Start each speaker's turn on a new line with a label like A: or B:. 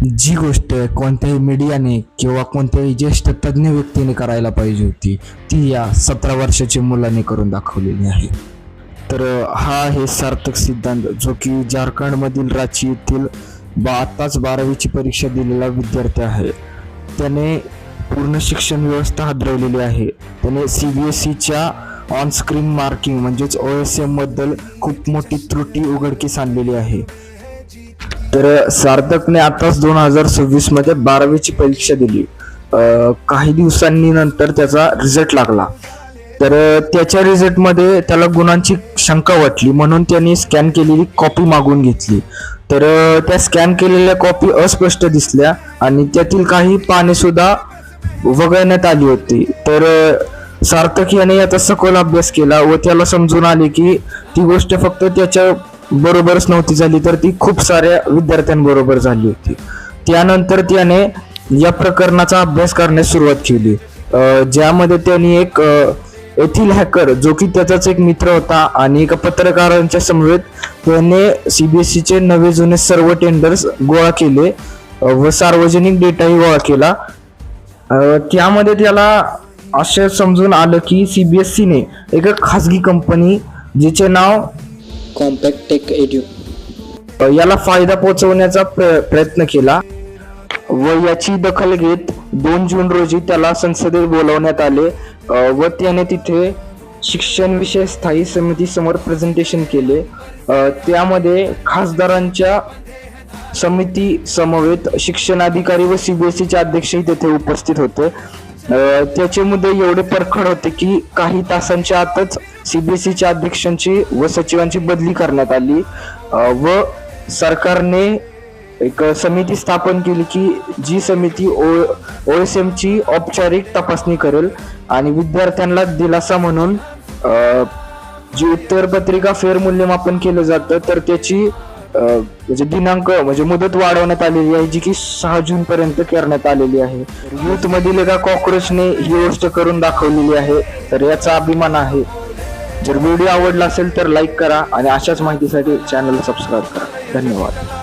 A: जी गोष्ट कोणत्याही मीडियाने किंवा कोणत्याही ज्येष्ठ तज्ज्ञ व्यक्तीने करायला पाहिजे होती ती या 17 वर्षाच्या मुलाने करून दाखवलेली आहे. तर हा आहे सार्थक सिद्धांत, जो की झारखंडमधील रांची येथील आत्ताच 12वीची परीक्षा दिलेला विद्यार्थी आहे. त्याने पूर्ण शिक्षण व्यवस्था हादरवलेली आहे. त्याने CBSEच्या ऑन स्क्रीन मार्किंग म्हणजेच OSM बद्दल खूप मोठी त्रुटी उघडकीस आणलेली आहे. तर सार्थकने आताच 2026 मध्ये 12वीची परीक्षा दिली. काही दिवसांनी नंतर त्याचा रिझल्ट लागला. तर त्याच्या रिझल्टमध्ये त्याला गुणांची शंका वाटली, म्हणून त्याने स्कॅन केलेली कॉपी मागून घेतली. तर त्या स्कॅन केलेल्या कॉपी अस्पष्ट दिसल्या आणि त्यातील काही पाने सुद्धा वगळण्यात आली होती. तर सार्थक याने याचा सखोल अभ्यास केला व त्याला समजून आले की ती गोष्ट फक्त त्याच्या बरोबरच नव्हती झाली, तर ती खूप साऱ्या विद्यार्थ्यांबरोबर झाली होती. त्यानंतर त्याने या प्रकरणाचा अभ्यास करण्यास सुरुवात केली, ज्यामध्ये त्यांनी एक येथील हॅकर, जो की त्याचाच एक मित्र होता, आणि एका पत्रकारांच्या समवेत त्याने CBSEचे नवे जुने सर्व टेंडर्स गोळा केले व सार्वजनिक डेटाही गोळा केला. त्यामध्ये त्याला असं समजून आलं की CBSEने एका खाजगी कंपनी, जिचे नाव
B: कॉम्पॅक्ट टेक एड्यू,
A: याला फायदा पोहोचवण्याचा प्रयत्न केला व याची दखल घेत 2 जून रोजी त्याला संसदेत बोलावण्यात आले व त्याने तिथे शिक्षण विषय स्थायी समिती समोर प्रेझेंटेशन केले. त्यामध्ये खासदारांच्या समिती समवेत शिक्षणाधिकारी व CBSEचे अध्यक्षही तेथे उपस्थित होते. त्याचे मुद्दे एवढे परखड होते की काही तासांच्या आतच CBSEच्या अध्यक्षांची व सचिवांची बदली करण्यात आली व सरकारने एक समिती स्थापन केली की जी समिती OSMची औपचारिक तपासणी करेल आणि विद्यार्थ्यांना दिलासा म्हणून जी उत्तरपत्रिका फेरमूल्यमापन केलं जातं तर त्याची म्हणजे दिनांक म्हणजे मुदत वाढवण्यात आलेली आहे, जी की 6 जून पर्यंत करण्यात आलेली आहे. युथ मधील एका कॉक्रोचने ही गोष्ट करून दाखवलेली आहे, तर याचा अभिमान आहे. जर व्हिडिओ आवडला असेल तर लाईक करा आणि अशाच माहितीसाठी चॅनल सबस्क्राईब करा. धन्यवाद.